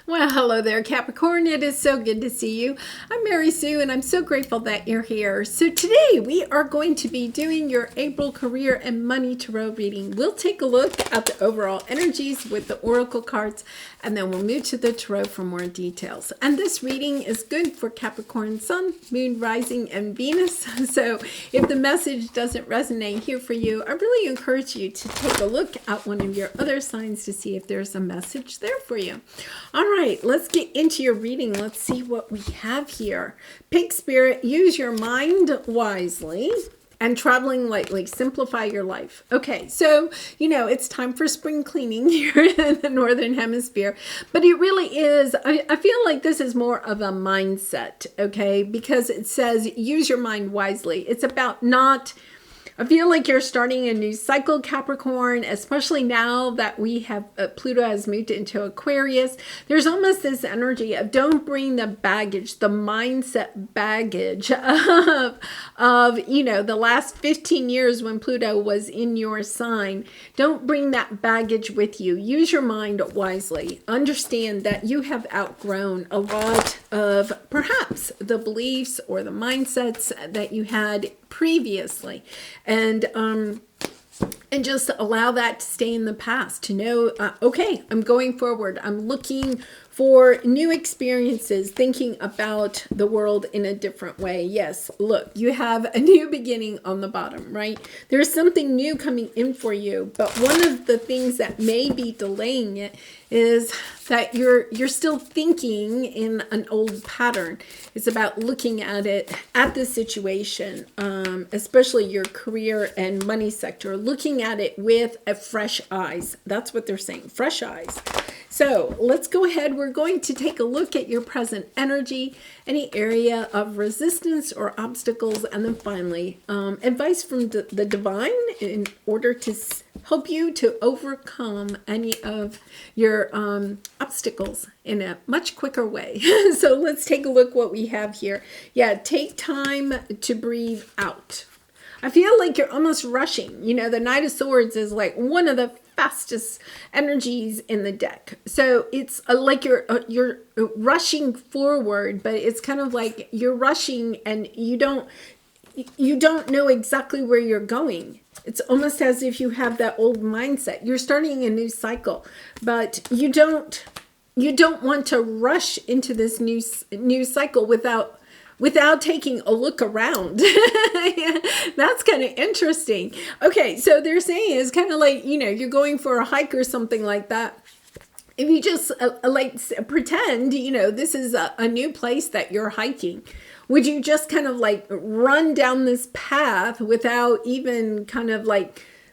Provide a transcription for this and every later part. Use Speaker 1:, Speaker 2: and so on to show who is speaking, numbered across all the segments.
Speaker 1: Well, hello there, Capricorn. It is so good to see you. I'm Mary Sue, and I'm so grateful that you're here. So today we are going to be doing your April career and money tarot reading. We'll take a look at the overall energies with the oracle cards, and then we'll move to the tarot for more details. And this reading is good for Capricorn Sun, Moon, Rising, and Venus. So if the message doesn't resonate here for you, I really encourage you to take a look at one of your other signs to see if there's a message there for you. All right, let's get into your reading. Let's see what we have here. Pig Spirit, use your mind wisely and traveling lightly. Simplify your life. Okay, so, it's time for spring cleaning here in the Northern Hemisphere. But it really is, I feel like this is more of a mindset, okay? Because it says use your mind wisely. It's about not... I feel like you're starting a new cycle, Capricorn, especially now that we have Pluto has moved into Aquarius. There's almost this energy of don't bring the baggage, the mindset baggage of the last 15 years when Pluto was in your sign. Don't bring that baggage with you. Use your mind wisely. Understand that you have outgrown a lot of perhaps the beliefs or the mindsets that you had previously, and just allow that to stay in the past, to know, okay, I'm going forward. I'm looking for new experiences, thinking about the world in a different way. Yes, look, you have a new beginning on the bottom, right? There's something new coming in for you, but one of the things that may be delaying it is that you're still thinking in an old pattern. It's about looking at the situation, especially your career and money sector, looking at it with fresh eyes. That's what they're saying, fresh eyes. So let's go ahead. We're going to take a look at your present energy, any area of resistance or obstacles, and then finally, advice from the divine in order to help you to overcome any of your obstacles in a much quicker way. So let's take a look what we have here. Yeah, take time to breathe out. I feel like you're almost rushing. The Knight of Swords is like one of the fastest energies in the deck. So it's like you're rushing forward, but it's kind of like you're rushing and you don't know exactly where you're going. It's almost as if you have that old mindset. You're starting a new cycle, but you don't want to rush into this new cycle without taking a look around. That's kind of interesting. Okay, so they're saying it's kind of like, you're going for a hike or something like that. If you just pretend, this is a new place that you're hiking, would you just kind of run down this path without even kind of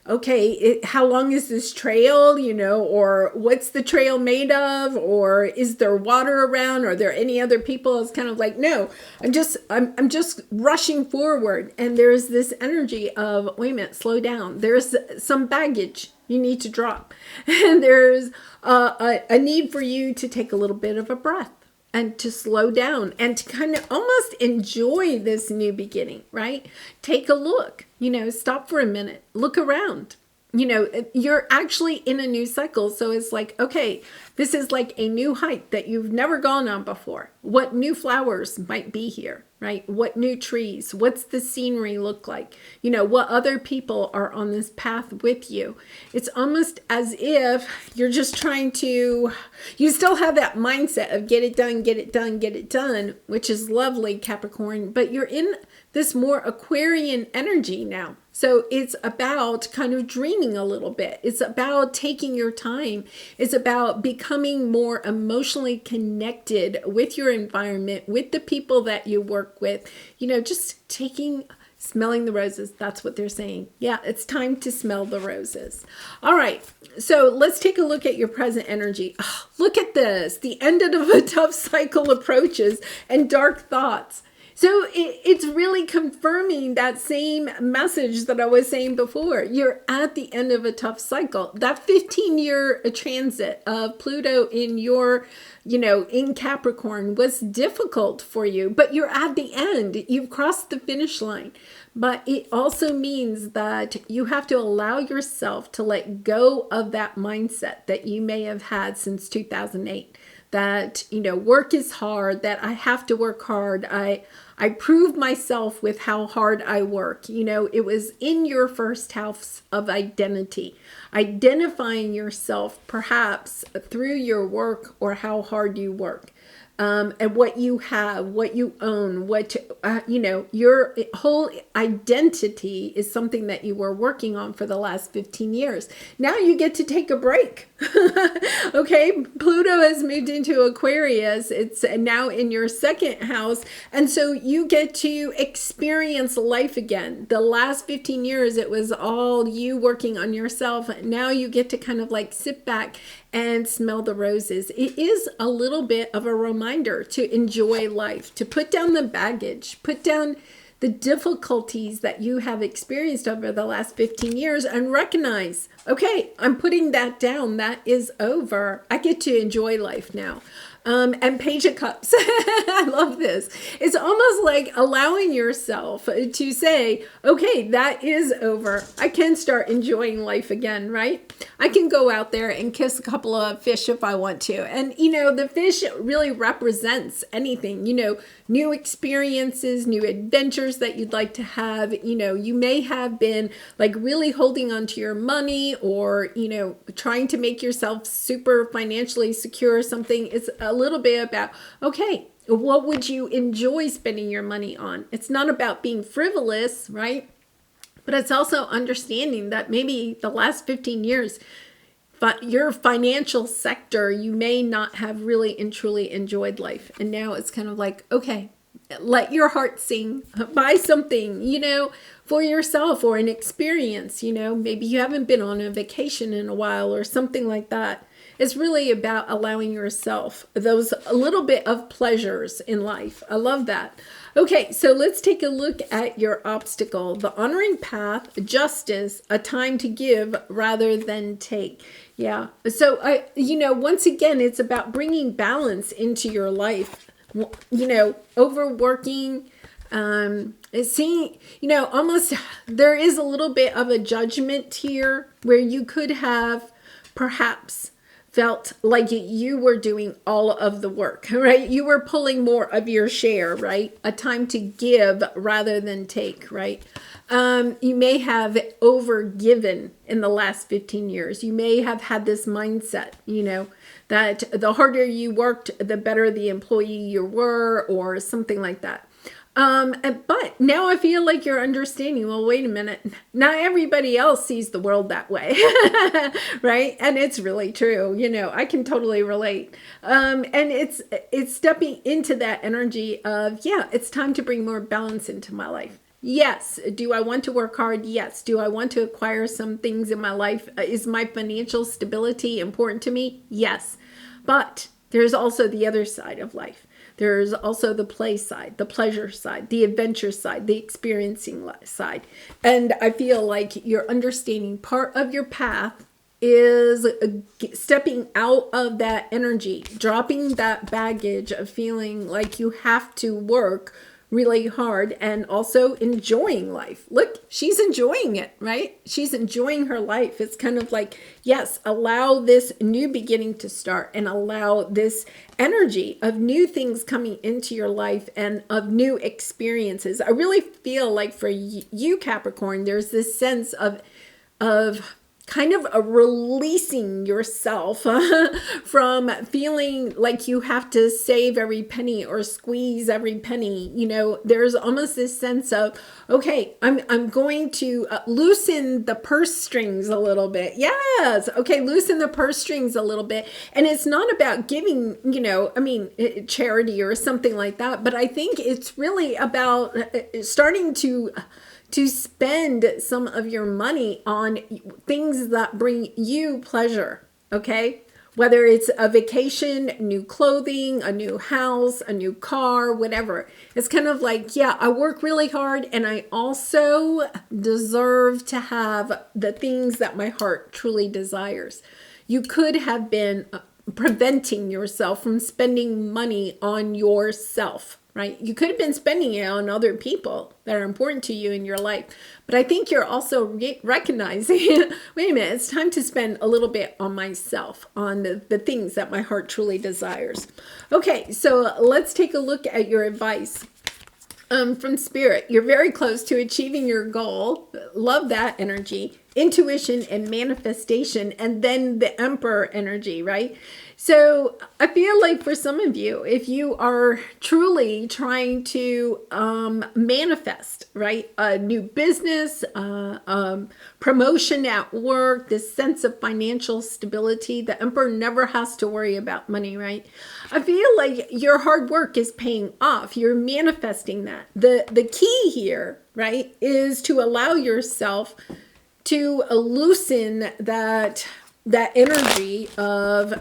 Speaker 1: okay, how long is this trail, or what's the trail made of, or is there water around, or are there any other people? It's kind of like, no, I'm just rushing forward. And there's this energy of, wait a minute, slow down. There's some baggage you need to drop. And there's a need for you to take a little bit of a breath and to slow down and to kind of almost enjoy this new beginning, right? Take a look, stop for a minute, look around. You're actually in a new cycle. So it's like, okay, this is like a new hike that you've never gone on before. What new flowers might be here, right? What new trees? What's the scenery look like? What other people are on this path with you? It's almost as if you're just trying to, you still have that mindset of get it done, get it done, get it done, which is lovely, Capricorn, but you're in this more Aquarian energy now. So it's about kind of dreaming a little bit. It's about taking your time. It's about becoming more emotionally connected with your environment, with the people that you work with, just smelling the roses. That's what they're saying. Yeah, it's time to smell the roses. All right. So let's take a look at your present energy. Oh, look at this. The end of a tough cycle approaches and dark thoughts. So it's really confirming that same message that I was saying before. You're at the end of a tough cycle. That 15-year transit of Pluto in your, in Capricorn was difficult for you, but you're at the end. You've crossed the finish line. But it also means that you have to allow yourself to let go of that mindset that you may have had since 2008. that, work is hard, that I have to work hard. I prove myself with how hard I work. It was in your first house of identity, identifying yourself perhaps through your work or how hard you work. And what you have, what you own, your whole identity is something that you were working on for the last 15 years. Now you get to take a break. Okay, Pluto has moved into Aquarius. It's now in your second house. And so you get to experience life again. The last 15 years, it was all you working on yourself. Now you get to kind of like sit back and smell the roses. It is a little bit of a reminder to enjoy life, to put down the baggage, put down the difficulties that you have experienced over the last 15 years and recognize, okay, I'm putting that down. That is over. I get to enjoy life now. And Page of Cups. I love this. It's almost like allowing yourself to say, okay, that is over. I can start enjoying life again, right? I can go out there and kiss a couple of fish if I want to. And, the fish really represents anything, new experiences, new adventures that you'd like to have. You may have been like really holding on to your money or, trying to make yourself super financially secure or something. It's a little bit about, okay, what would you enjoy spending your money on? It's not about being frivolous, right? But it's also understanding that maybe the last 15 years, your financial sector, you may not have really and truly enjoyed life. And now it's kind of like, okay, let your heart sing, buy something, for yourself or an experience, maybe you haven't been on a vacation in a while or something like that. It's really about allowing yourself those a little bit of pleasures in life. I love that. Okay, so let's take a look at your obstacle. The honoring path, justice, a time to give rather than take. Yeah. So, once again, it's about bringing balance into your life. Overworking, seeing, almost there is a little bit of a judgment here where you could have perhaps felt like you were doing all of the work, right? You were pulling more of your share, right? A time to give rather than take, right? You may have overgiven in the last 15 years. You may have had this mindset, that the harder you worked, the better the employee you were, or something like that. But now I feel like you're understanding, well, wait a minute. Not everybody else sees the world that way, right? And it's really true. I can totally relate. And it's stepping into that energy of, yeah, it's time to bring more balance into my life. Yes. Do I want to work hard? Yes. Do I want to acquire some things in my life? Is my financial stability important to me? Yes. But there's also the other side of life. There's also the play side, the pleasure side, the adventure side, the experiencing side. And I feel like you're understanding part of your path is stepping out of that energy, dropping that baggage of feeling like you have to work really hard and also enjoying life. Look, she's enjoying it, right? She's enjoying her life. It's kind of like, yes, allow this new beginning to start and allow this energy of new things coming into your life and of new experiences. I really feel like for you, Capricorn, there's this sense of kind of a releasing yourself from feeling like you have to save every penny or squeeze every penny. There's almost this sense of, okay, I'm going to loosen the purse strings a little bit. Yes. Okay. Loosen the purse strings a little bit. And it's not about giving, charity or something like that. But I think it's really about starting to spend some of your money on things that bring you pleasure, okay? Whether it's a vacation, new clothing, a new house, a new car, whatever. It's kind of like, yeah, I work really hard and I also deserve to have the things that my heart truly desires. You could have been preventing yourself from spending money on yourself. right? You could have been spending it on other people that are important to you in your life. But I think you're also recognizing, wait a minute, it's time to spend a little bit on myself, on the things that my heart truly desires. Okay, so let's take a look at your advice. From Spirit, you're very close to achieving your goal. Love that energy. Intuition and manifestation, and then the Emperor energy, right? So I feel like for some of you, if you are truly trying to manifest, right, a new business, promotion at work, this sense of financial stability, the Emperor never has to worry about money, right? I feel like your hard work is paying off. You're manifesting that. The key here, right, is to allow yourself to loosen that energy of,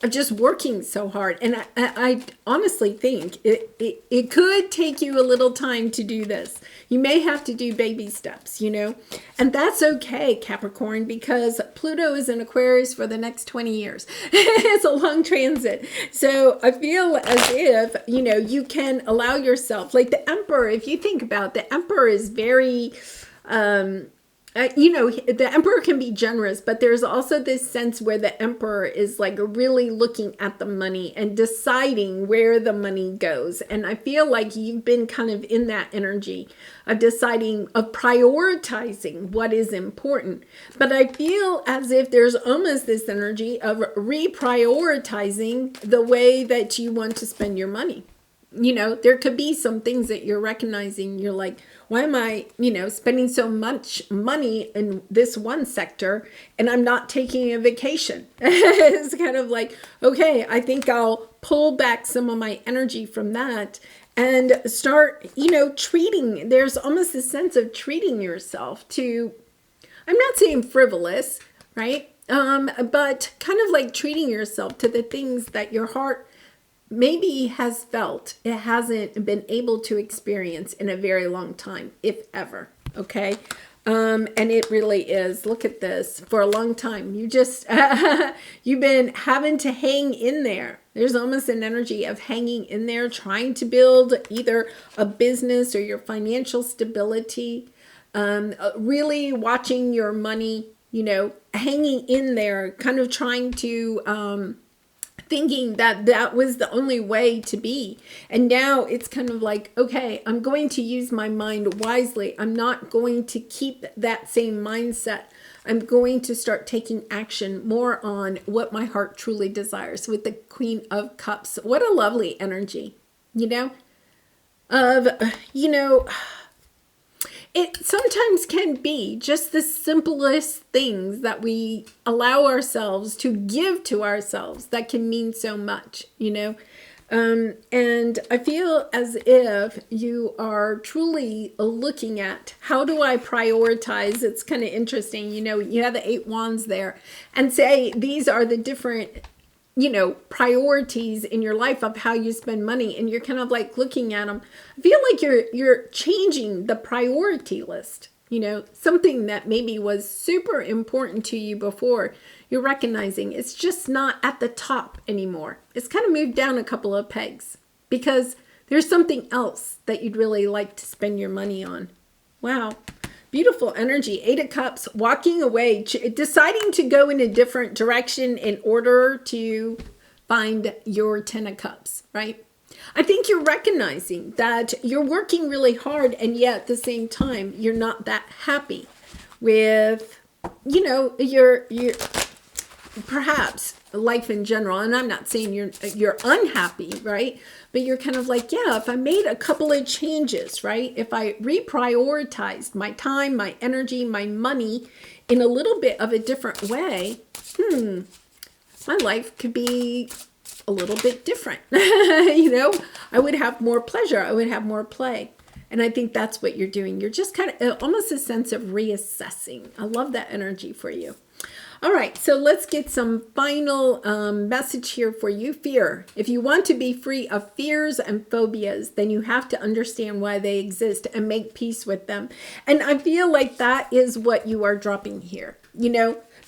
Speaker 1: of just working so hard. And I honestly think it could take you a little time to do this. You may have to do baby steps, and that's okay, Capricorn, because Pluto is in Aquarius for the next 20 years. It's a long transit. So I feel as if, you can allow yourself, like the Emperor, if you think about it, the Emperor is very, the Emperor can be generous, but there's also this sense where the Emperor is like really looking at the money and deciding where the money goes. And I feel like you've been kind of in that energy of deciding, of prioritizing what is important. But I feel as if there's almost this energy of reprioritizing the way that you want to spend your money. There could be some things that you're recognizing. You're like, why am I, spending so much money in this one sector and I'm not taking a vacation? It's kind of like, okay, I think I'll pull back some of my energy from that and start, treating, there's almost a sense of treating yourself to, I'm not saying frivolous, right? But kind of like treating yourself to the things that your heart maybe has felt it hasn't been able to experience in a very long time, if ever. Okay. And it really is. Look at this. For a long time, you just, you've been having to hang in there. There's almost an energy of hanging in there, trying to build either a business or your financial stability, really watching your money, hanging in there, kind of trying to, thinking that that was the only way to be. And now it's kind of like, okay, I'm going to use my mind wisely. I'm not going to keep that same mindset. I'm going to start taking action more on what my heart truly desires with the Queen of Cups. What a lovely energy, it sometimes can be just the simplest things that we allow ourselves to give to ourselves that can mean so much, and I feel as if you are truly looking at how do I prioritize. It's kind of interesting, you have the 8 wands there and say these are the different priorities in your life of how you spend money, and you're kind of like looking at them. I feel like you're changing the priority list. Something that maybe was super important to you before, you're recognizing it's just not at the top anymore. It's kind of moved down a couple of pegs because there's something else that you'd really like to spend your money on. Wow. Beautiful energy. 8 of Cups, walking away, deciding to go in a different direction in order to find your 10 of Cups, right? I think you're recognizing that you're working really hard and yet at the same time, you're not that happy with, your perhaps life in general. And I'm not saying you're unhappy, right? But you're kind of like, yeah, if I made a couple of changes, right? If I reprioritized my time, my energy, my money in a little bit of a different way, my life could be a little bit different. I would have more pleasure. I would have more play. And I think that's what you're doing. You're just kind of almost a sense of reassessing. I love that energy for you. All right, so let's get some final message here for you. Fear. If you want to be free of fears and phobias, then you have to understand why they exist and make peace with them. And I feel like that is what you are dropping here,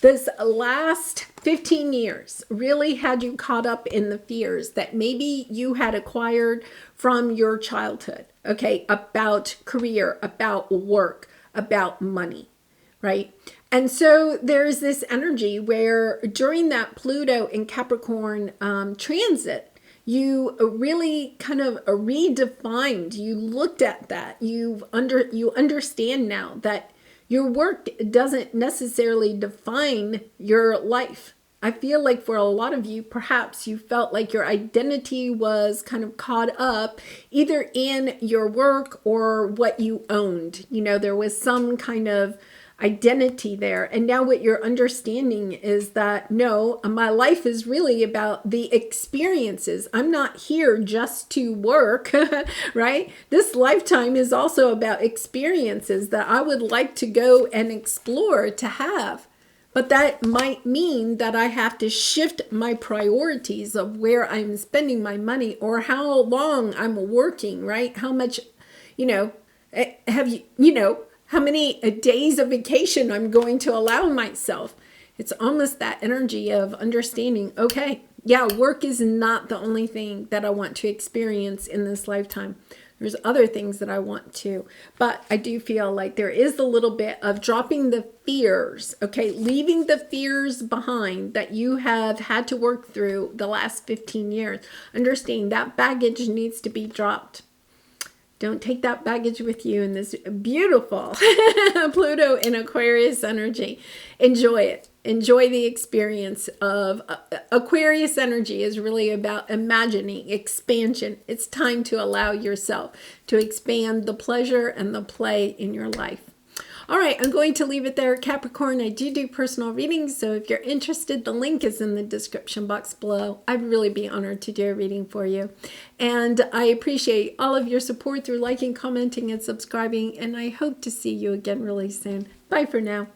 Speaker 1: this last 15 years really had you caught up in the fears that maybe you had acquired from your childhood, okay, about career, about work, about money, right? And so there's this energy where during that Pluto and Capricorn transit, you really kind of redefined, you looked at that, you understand now that your work doesn't necessarily define your life. I feel like for a lot of you, perhaps you felt like your identity was kind of caught up either in your work or what you owned. You know, there was some kind of identity there. And now what you're understanding is that, no, my life is really about the experiences. I'm not here just to work, right? This lifetime is also about experiences that I would like to go and explore, to have. But that might mean that I have to shift my priorities of where I'm spending my money or how long I'm working, right? How much, how many days of vacation I'm going to allow myself. It's almost that energy of understanding, okay, yeah, work is not the only thing that I want to experience in this lifetime. There's other things that I want to, but I do feel like there is a little bit of dropping the fears, okay, leaving the fears behind that you have had to work through the last 15 years. Understanding that baggage needs to be dropped. Don't take that baggage with you in this beautiful Pluto in Aquarius energy. Enjoy it. Enjoy the experience of Aquarius energy is really about imagining, expansion. It's time to allow yourself to expand the pleasure and the play in your life. All right, I'm going to leave it there, Capricorn. I do personal readings, so if you're interested, the link is in the description box below. I'd really be honored to do a reading for you. And I appreciate all of your support through liking, commenting, and subscribing, and I hope to see you again really soon. Bye for now.